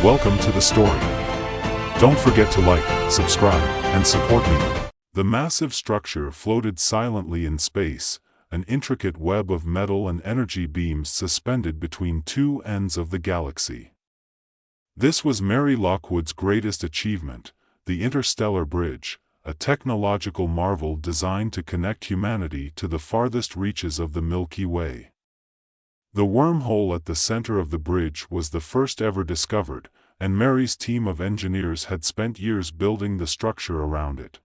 Welcome to the story. Don't forget to like, subscribe, and support me. The massive structure floated silently in space, an intricate web of metal and energy beams suspended between two ends of the galaxy. This was Mary Lockwood's greatest achievement, the Interstellar Bridge, a technological marvel designed to connect humanity to the farthest reaches of the Milky Way. The wormhole at the center of the bridge was the first ever discovered, and Mary's team of engineers had spent years building the structure around it.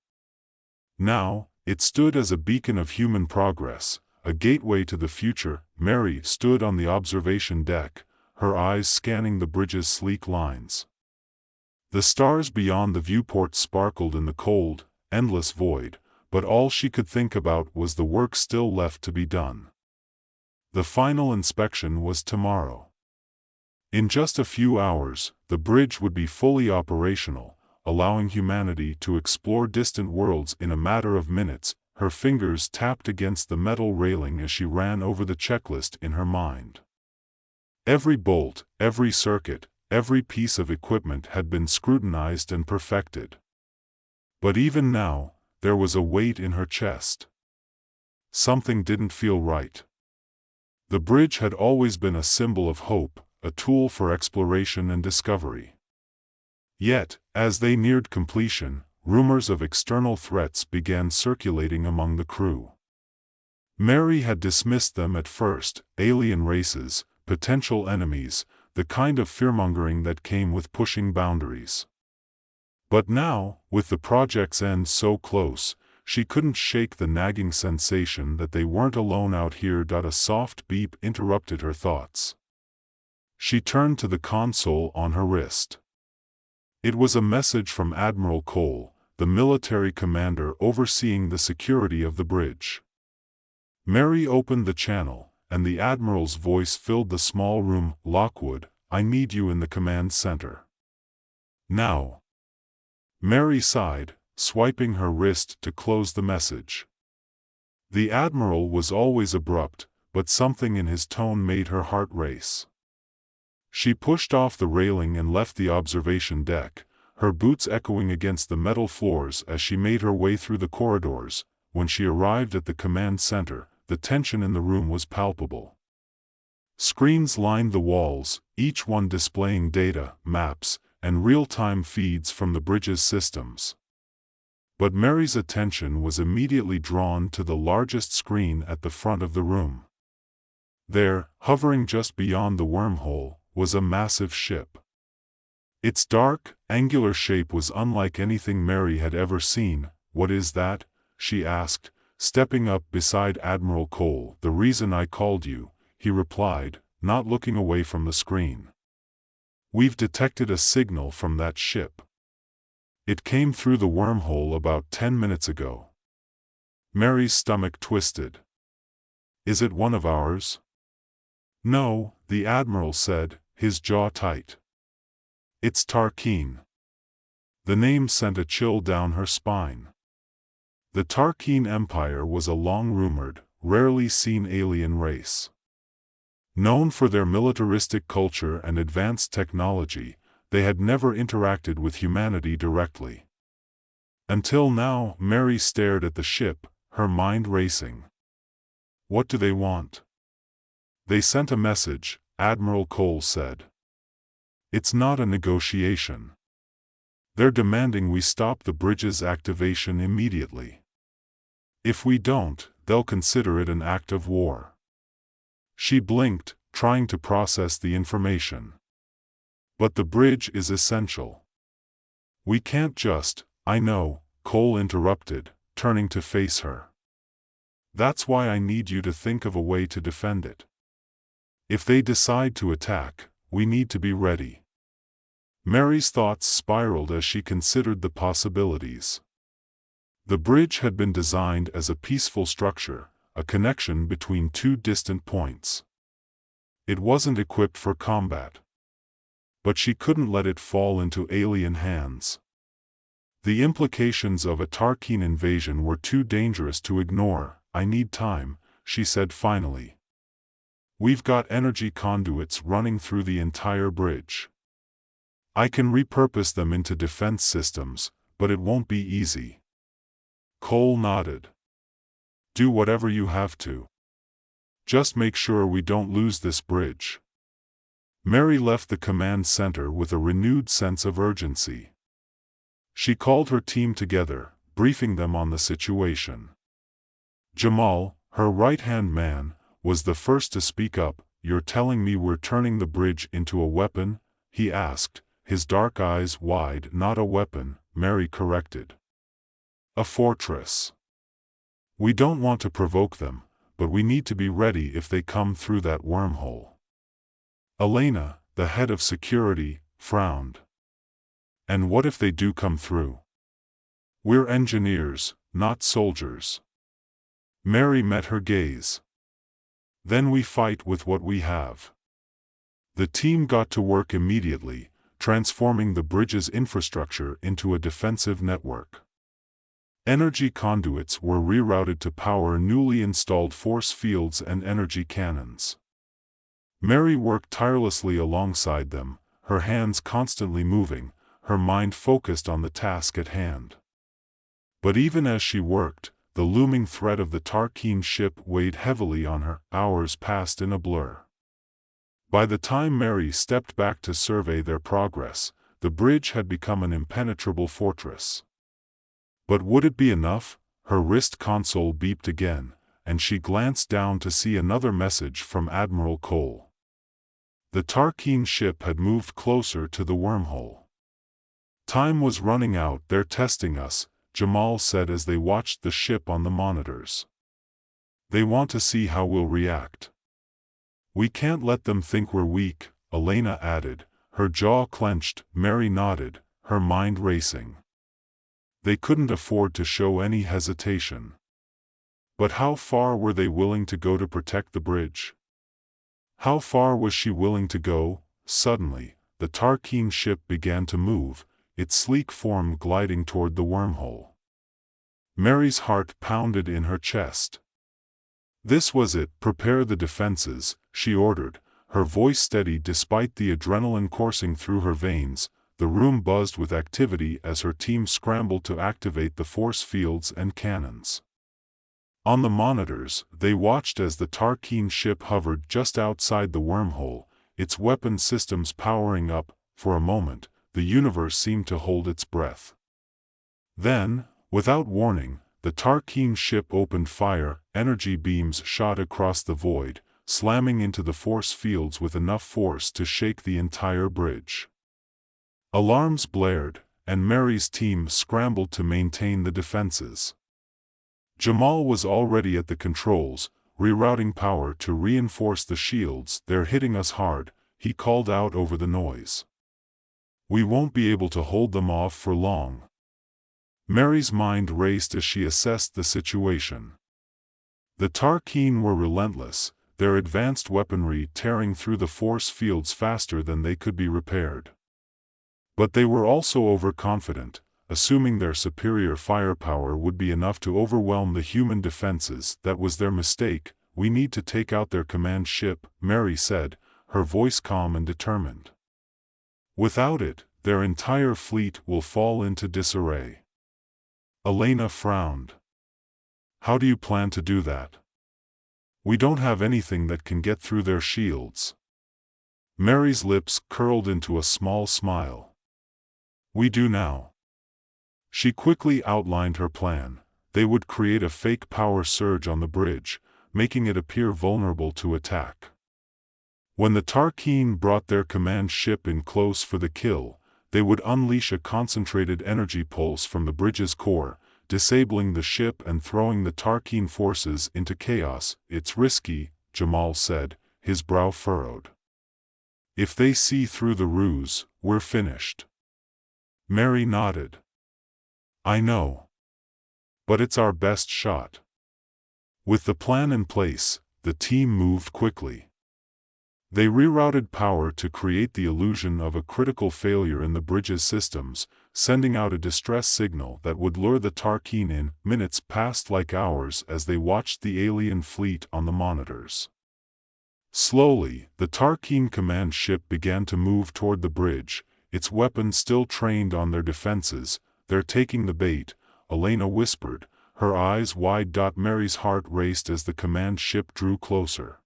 Now, it stood as a beacon of human progress, a gateway to the future. Mary stood on the observation deck, her eyes scanning the bridge's sleek lines. The stars beyond the viewport sparkled in the cold, endless void, but all she could think about was the work still left to be done. The final inspection was tomorrow. In just a few hours, the bridge would be fully operational, allowing humanity to explore distant worlds in a matter of minutes. Her fingers tapped against the metal railing as she ran over the checklist in her mind. Every bolt, every circuit, every piece of equipment had been scrutinized and perfected. But even now, there was a weight in her chest. Something didn't feel right. The bridge had always been a symbol of hope, a tool for exploration and discovery. Yet, as they neared completion, rumors of external threats began circulating among the crew. Mary had dismissed them at first: alien races, potential enemies, the kind of fearmongering that came with pushing boundaries. But now, with the project's end so close, she couldn't shake the nagging sensation that they weren't alone out here. A soft beep interrupted her thoughts. She turned to the console on her wrist. It was a message from Admiral Cole, the military commander overseeing the security of the bridge. Mary opened the channel, and the Admiral's voice filled the small room. "Lockwood, I need you in the command center. Now." Mary sighed, swiping her wrist to close the message. The Admiral was always abrupt, but something in his tone made her heart race. She pushed off the railing and left the observation deck, her boots echoing against the metal floors as she made her way through the corridors. When she arrived at the command center, the tension in the room was palpable. Screens lined the walls, each one displaying data, maps, and real-time feeds from the bridge's systems. But Mary's attention was immediately drawn to the largest screen at the front of the room. There, hovering just beyond the wormhole, was a massive ship. Its dark, angular shape was unlike anything Mary had ever seen. "What is that?" she asked, stepping up beside Admiral Cole. "The reason I called you," he replied, not looking away from the screen. "We've detected a signal from that ship. It came through the wormhole about 10 minutes ago." Mary's stomach twisted. "Is it one of ours?" "No," the Admiral said, his jaw tight. "It's Tarkeen." The name sent a chill down her spine. The Tarkeen Empire was a long-rumored, rarely seen alien race. Known for their militaristic culture and advanced technology, they had never interacted with humanity directly. Until now. Mary stared at the ship, her mind racing. "What do they want?" "They sent a message," Admiral Cole said. "It's not a negotiation. They're demanding we stop the bridge's activation immediately. If we don't, they'll consider it an act of war." She blinked, trying to process the information. "But the bridge is essential. We can't just—" "I know," Cole interrupted, turning to face her. "That's why I need you to think of a way to defend it. If they decide to attack, we need to be ready." Mary's thoughts spiraled as she considered the possibilities. The bridge had been designed as a peaceful structure, a connection between two distant points. It wasn't equipped for combat. But she couldn't let it fall into alien hands. The implications of a Tarkeen invasion were too dangerous to ignore. "I need time," she said finally. "We've got energy conduits running through the entire bridge. I can repurpose them into defense systems, but it won't be easy. Cole nodded. Do whatever you have to. Just make sure we don't lose this bridge. Mary left the command center with a renewed sense of urgency. She called her team together, briefing them on the situation. Jamal, her right-hand man, was the first to speak up. You're telling me we're turning the bridge into a weapon? He asked, his dark eyes wide. Not a weapon, Mary corrected. A fortress. We don't want to provoke them, but we need to be ready if they come through that wormhole. Elena, the head of security, frowned. And what if they do come through? We're engineers, not soldiers. Mary met her gaze. Then we fight with what we have. The team got to work immediately, transforming the bridge's infrastructure into a defensive network. Energy conduits were rerouted to power newly installed force fields and energy cannons. Mary worked tirelessly alongside them, her hands constantly moving, her mind focused on the task at hand. But even as she worked, the looming threat of the Tarkine ship weighed heavily on her. Hours passed in a blur. By the time Mary stepped back to survey their progress, the bridge had become an impenetrable fortress. But would it be enough? Her wrist console beeped again, and she glanced down to see another message from Admiral Cole. The Tarkine ship had moved closer to the wormhole. Time was running out. They're testing us, Jamal said as they watched the ship on the monitors. They want to see how we'll react. We can't let them think we're weak, Elena added, her jaw clenched. Mary nodded, her mind racing. They couldn't afford to show any hesitation. But how far were they willing to go to protect the bridge? How far was she willing to go? Suddenly, the Tarkine ship began to move, its sleek form gliding toward the wormhole. Mary's heart pounded in her chest. This was it. Prepare the defenses, she ordered, her voice steady despite the adrenaline coursing through her veins. The room buzzed with activity as her team scrambled to activate the force fields and cannons. On the monitors, they watched as the Tarkine ship hovered just outside the wormhole, its weapon systems powering up. For a moment, the universe seemed to hold its breath. Then, without warning, the Tarkine ship opened fire. Energy beams shot across the void, slamming into the force fields with enough force to shake the entire bridge. Alarms blared, and Mary's team scrambled to maintain the defenses. Jamal was already at the controls, rerouting power to reinforce the shields. They're hitting us hard, he called out over the noise. We won't be able to hold them off for long. Mary's mind raced as she assessed the situation. The Tarkine were relentless, their advanced weaponry tearing through the force fields faster than they could be repaired. But they were also overconfident, assuming their superior firepower would be enough to overwhelm the human defenses. That was their mistake. We need to take out their command ship, Mary said, her voice calm and determined. Without it, their entire fleet will fall into disarray. Elena frowned. How do you plan to do that? We don't have anything that can get through their shields. Mary's lips curled into a small smile. We do now. She quickly outlined her plan. They would create a fake power surge on the bridge, making it appear vulnerable to attack. When the Tarkine brought their command ship in close for the kill, they would unleash a concentrated energy pulse from the bridge's core, disabling the ship and throwing the Tarkine forces into chaos. It's risky, Jamal said, his brow furrowed. If they see through the ruse, we're finished. Mary nodded. I know. But it's our best shot. With the plan in place, the team moved quickly. They rerouted power to create the illusion of a critical failure in the bridge's systems, sending out a distress signal that would lure the Tarkine in. Minutes passed like hours as they watched the alien fleet on the monitors. Slowly, the Tarkine command ship began to move toward the bridge, its weapons still trained on their defenses. "They're taking the bait," Elena whispered, her eyes wide. Mary's heart raced as the command ship drew closer.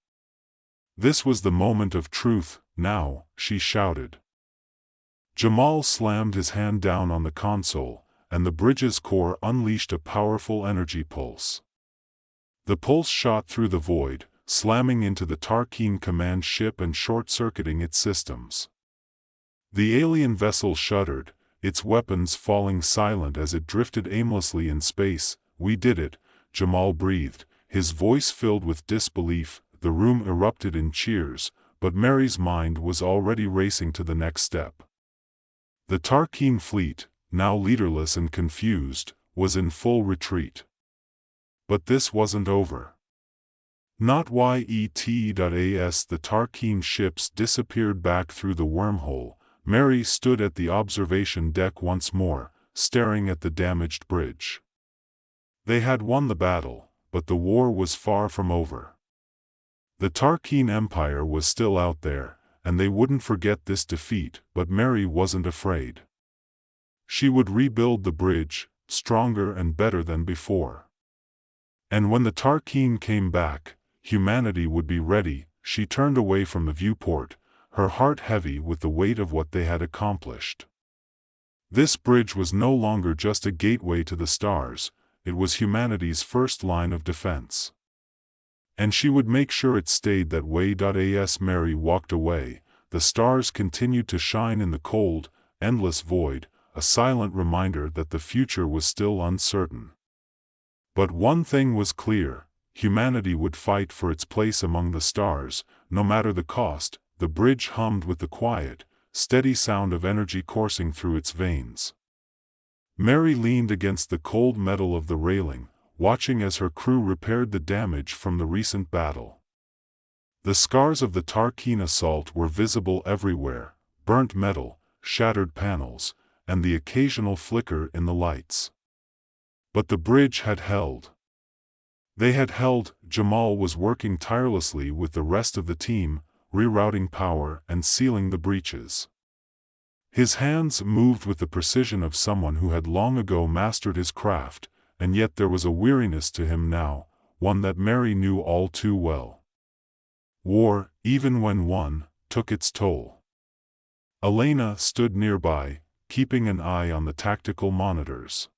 This was the moment of truth, now, she shouted. Jamal slammed his hand down on the console, and the bridge's core unleashed a powerful energy pulse. The pulse shot through the void, slamming into the Tarkine command ship and short-circuiting its systems. The alien vessel shuddered, its weapons falling silent as it drifted aimlessly in space. "We did it," Jamal breathed, his voice filled with disbelief. The room erupted in cheers, but Mary's mind was already racing to the next step. The Tarkine fleet, now leaderless and confused, was in full retreat. But this wasn't over. Not yet. The Tarkine ships disappeared back through the wormhole. Mary stood at the observation deck once more, staring at the damaged bridge. They had won the battle, but the war was far from over. The Tarkine Empire was still out there, and they wouldn't forget this defeat. But Mary wasn't afraid. She would rebuild the bridge, stronger and better than before. And when the Tarkine came back, humanity would be ready. She turned away from the viewport, her heart heavy with the weight of what they had accomplished. This bridge was no longer just a gateway to the stars, it was humanity's first line of defense. And she would make sure it stayed that way. As Mary walked away, the stars continued to shine in the cold, endless void, a silent reminder that the future was still uncertain. But one thing was clear, humanity would fight for its place among the stars, no matter the cost. The bridge hummed with the quiet, steady sound of energy coursing through its veins. Mary leaned against the cold metal of the railing, watching as her crew repaired the damage from the recent battle. The scars of the Tarkine assault were visible everywhere, burnt metal, shattered panels, and the occasional flicker in the lights. But the bridge had held. They had held. Jamal was working tirelessly with the rest of the team, rerouting power and sealing the breaches. His hands moved with the precision of someone who had long ago mastered his craft, and yet there was a weariness to him now, one that Mary knew all too well. War, even when won, took its toll. Elena stood nearby, keeping an eye on the tactical monitors.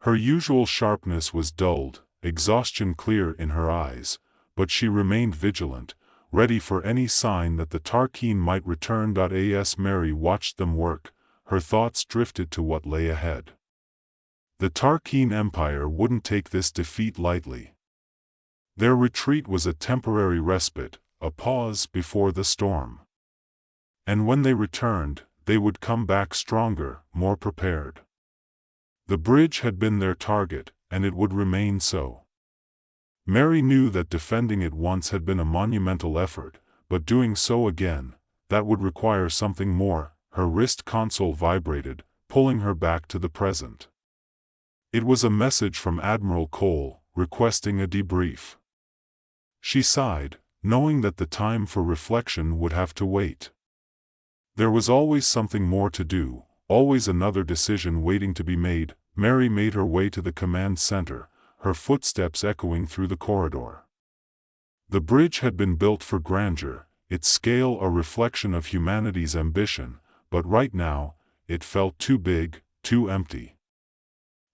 Her usual sharpness was dulled, exhaustion clear in her eyes, but she remained vigilant, ready for any sign that the Tarkine might return. As Mary watched them work, her thoughts drifted to what lay ahead. The Tarkine Empire wouldn't take this defeat lightly. Their retreat was a temporary respite, a pause before the storm. And when they returned, they would come back stronger, more prepared. The bridge had been their target, and it would remain so. Mary knew that defending it once had been a monumental effort, but doing so again, that would require something more. Her wrist console vibrated, pulling her back to the present. It was a message from Admiral Cole, requesting a debrief. She sighed, knowing that the time for reflection would have to wait. There was always something more to do, always another decision waiting to be made. Mary made her way to the command center, her footsteps echoing through the corridor. The bridge had been built for grandeur, its scale a reflection of humanity's ambition, but right now, it felt too big, too empty.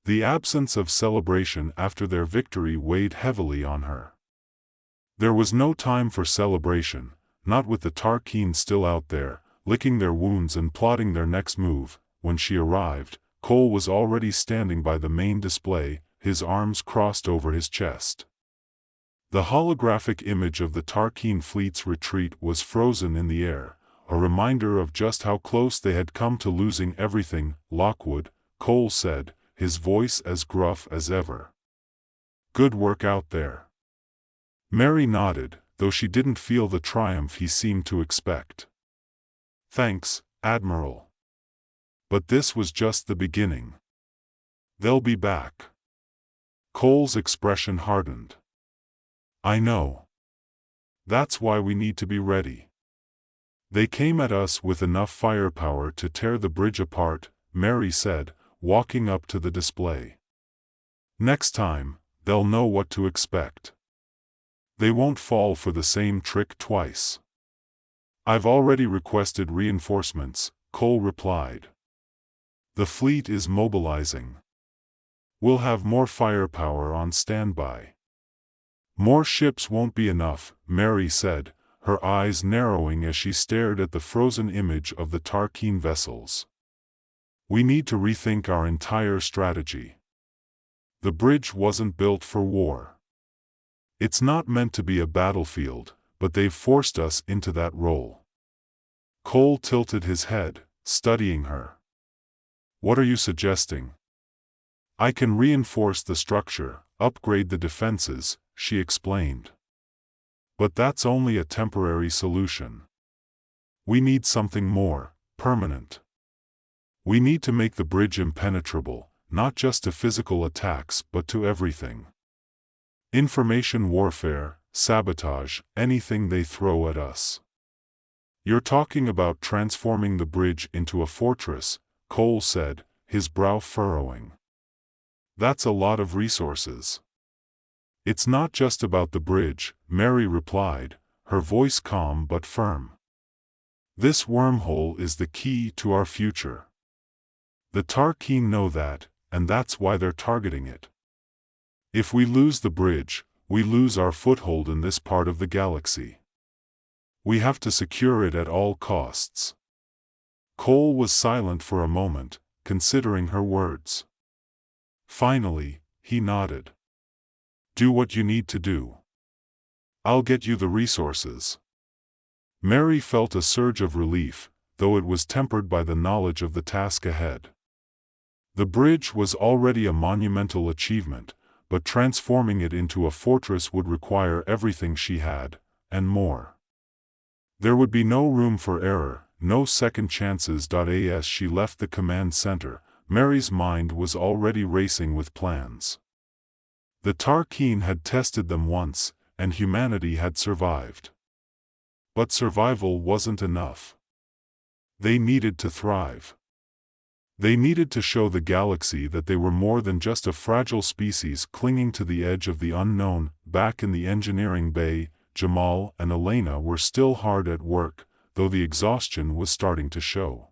The absence of celebration after their victory weighed heavily on her. There was no time for celebration, not with the Tarkine still out there, licking their wounds and plotting their next move. When she arrived, Cole was already standing by the main display, his arms crossed over his chest. The holographic image of the Tarkine fleet's retreat was frozen in the air, a reminder of just how close they had come to losing everything. "Lockwood," Cole said, his voice as gruff as ever. "Good work out there." Mary nodded, though she didn't feel the triumph he seemed to expect. "Thanks, Admiral. But this was just the beginning. They'll be back." Cole's expression hardened. "I know. That's why we need to be ready." They came at us with enough firepower to tear the bridge apart, Mary said, walking up to the display. Next time, they'll know what to expect. They won't fall for the same trick twice. I've already requested reinforcements, Cole replied. The fleet is mobilizing. We'll have more firepower on standby. More ships won't be enough, Mary said, her eyes narrowing as she stared at the frozen image of the Tarkine vessels. We need to rethink our entire strategy. The bridge wasn't built for war. It's not meant to be a battlefield, but they've forced us into that role. Cole tilted his head, studying her. What are you suggesting? I can reinforce the structure, upgrade the defenses, she explained. But that's only a temporary solution. We need something more permanent. We need to make the bridge impenetrable, not just to physical attacks but to everything. Information warfare, sabotage, anything they throw at us. You're talking about transforming the bridge into a fortress, Cole said, his brow furrowing. That's a lot of resources. It's not just about the bridge, Mary replied, her voice calm but firm. This wormhole is the key to our future. The Tarkine know that, and that's why they're targeting it. If we lose the bridge, we lose our foothold in this part of the galaxy. We have to secure it at all costs. Cole was silent for a moment, considering her words. Finally, he nodded. Do what you need to do. I'll get you the resources. Mary felt a surge of relief, though it was tempered by the knowledge of the task ahead. The bridge was already a monumental achievement, but transforming it into a fortress would require everything she had, and more. There would be no room for error, no second chances. As she left the command center, Mary's mind was already racing with plans. The Tarkine had tested them once, and humanity had survived. But survival wasn't enough. They needed to thrive. They needed to show the galaxy that they were more than just a fragile species clinging to the edge of the unknown. Back in the engineering bay, Jamal and Elena were still hard at work, though the exhaustion was starting to show.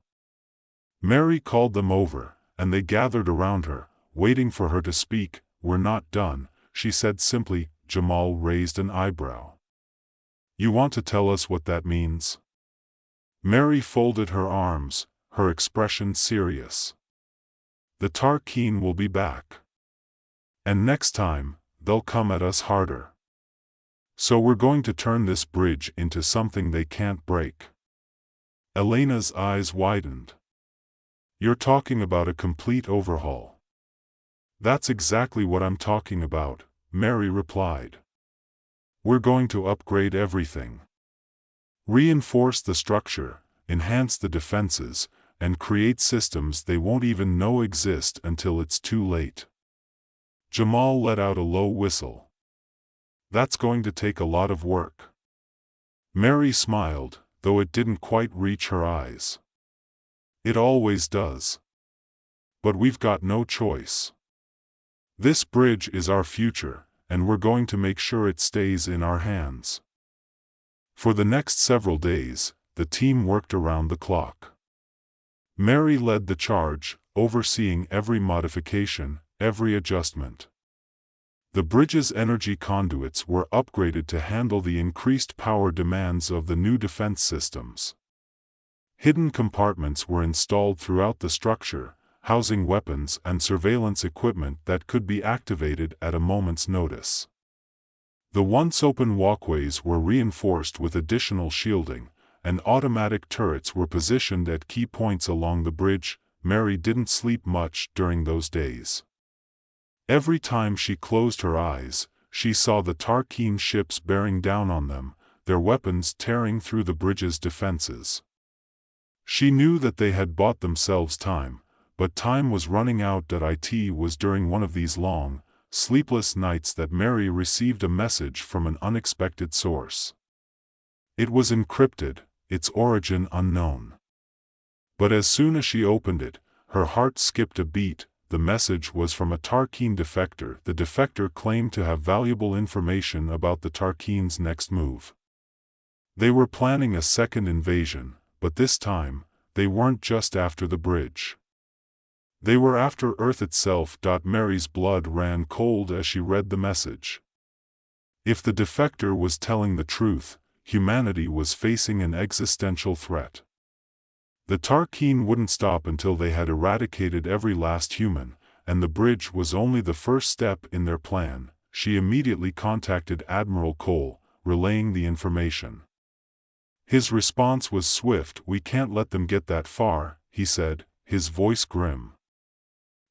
Mary called them over, and they gathered around her, waiting for her to speak. We're not done, she said simply. Jamal raised an eyebrow. You want to tell us what that means? Mary folded her arms, her expression serious. The Tarkine will be back. And next time, they'll come at us harder. So we're going to turn this bridge into something they can't break. Elena's eyes widened. You're talking about a complete overhaul. That's exactly what I'm talking about, Mary replied. We're going to upgrade everything. Reinforce the structure, enhance the defenses, and create systems they won't even know exist until it's too late. Jamal let out a low whistle. That's going to take a lot of work. Mary smiled, though it didn't quite reach her eyes. It always does. But we've got no choice. This bridge is our future, and we're going to make sure it stays in our hands. For the next several days, the team worked around the clock. Mary led the charge, overseeing every modification, every adjustment. The bridge's energy conduits were upgraded to handle the increased power demands of the new defense systems. Hidden compartments were installed throughout the structure, housing weapons and surveillance equipment that could be activated at a moment's notice. The once open walkways were reinforced with additional shielding, and automatic turrets were positioned at key points along the bridge. Mary didn't sleep much during those days. Every time she closed her eyes, she saw the Tarkine ships bearing down on them, their weapons tearing through the bridge's defenses. She knew that they had bought themselves time, but time was running out. It was during one of these long, sleepless nights that Mary received a message from an unexpected source. It was encrypted, its origin unknown. But as soon as she opened it, her heart skipped a beat. The message was from a Tarkine defector. The defector claimed to have valuable information about the Tarkine's next move. They were planning a second invasion, but this time, they weren't just after the bridge. They were after Earth itself. Mary's blood ran cold as she read the message. If the defector was telling the truth, humanity was facing an existential threat. The Tarkine wouldn't stop until they had eradicated every last human, and the bridge was only the first step in their plan. She immediately contacted Admiral Cole, relaying the information. His response was swift. "We can't let them get that far," he said, his voice grim.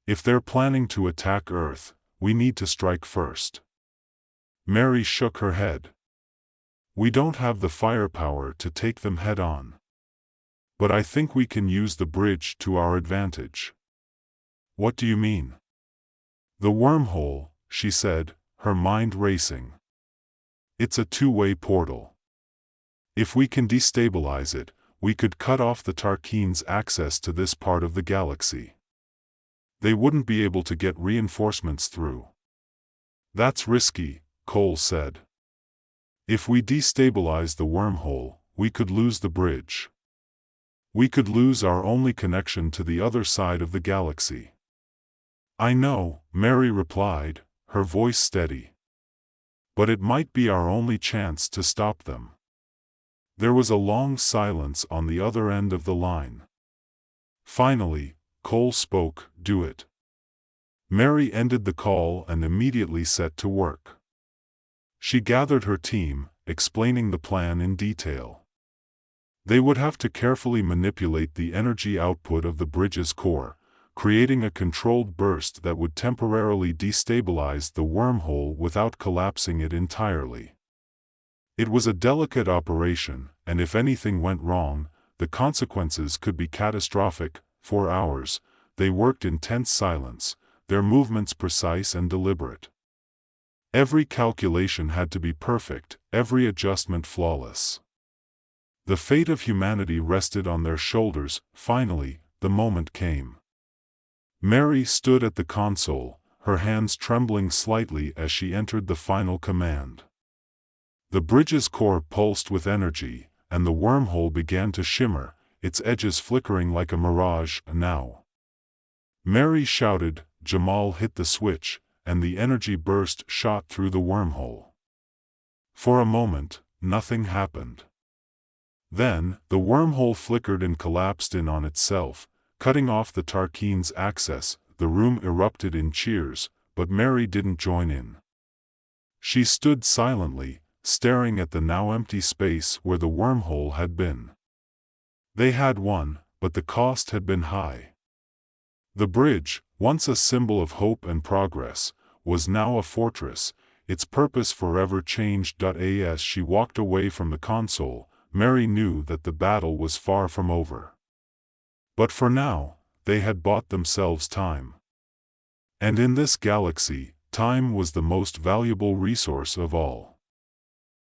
"If they're planning to attack Earth, we need to strike first." Mary shook her head. "We don't have the firepower to take them head-on. But I think we can use the bridge to our advantage." "What do you mean?" "The wormhole," she said, her mind racing. "It's a two-way portal. If we can destabilize it, we could cut off the Tarkine's access to this part of the galaxy. They wouldn't be able to get reinforcements through." "That's risky," Cole said. "If we destabilize the wormhole, we could lose the bridge. We could lose our only connection to the other side of the galaxy." "I know," Mary replied, her voice steady. "But it might be our only chance to stop them." There was a long silence on the other end of the line. Finally, Cole spoke. "Do it." Mary ended the call and immediately set to work. She gathered her team, explaining the plan in detail. They would have to carefully manipulate the energy output of the bridge's core, creating a controlled burst that would temporarily destabilize the wormhole without collapsing it entirely. It was a delicate operation, and if anything went wrong, the consequences could be catastrophic. For hours, they worked in tense silence, their movements precise and deliberate. Every calculation had to be perfect, every adjustment flawless. The fate of humanity rested on their shoulders. Finally, the moment came. Mary stood at the console, her hands trembling slightly as she entered the final command. The bridge's core pulsed with energy, and the wormhole began to shimmer, its edges flickering like a mirage. "Now!" Mary shouted. Jamal hit the switch, and the energy burst shot through the wormhole. For a moment, nothing happened. Then, the wormhole flickered and collapsed in on itself, cutting off the Tarkine's access. The room erupted in cheers, but Mary didn't join in. She stood silently, staring at the now empty space where the wormhole had been. They had won, but the cost had been high. The bridge, once a symbol of hope and progress, was now a fortress, its purpose forever changed. As she walked away from the console, Mary knew that the battle was far from over. But for now, they had bought themselves time. And in this galaxy, time was the most valuable resource of all.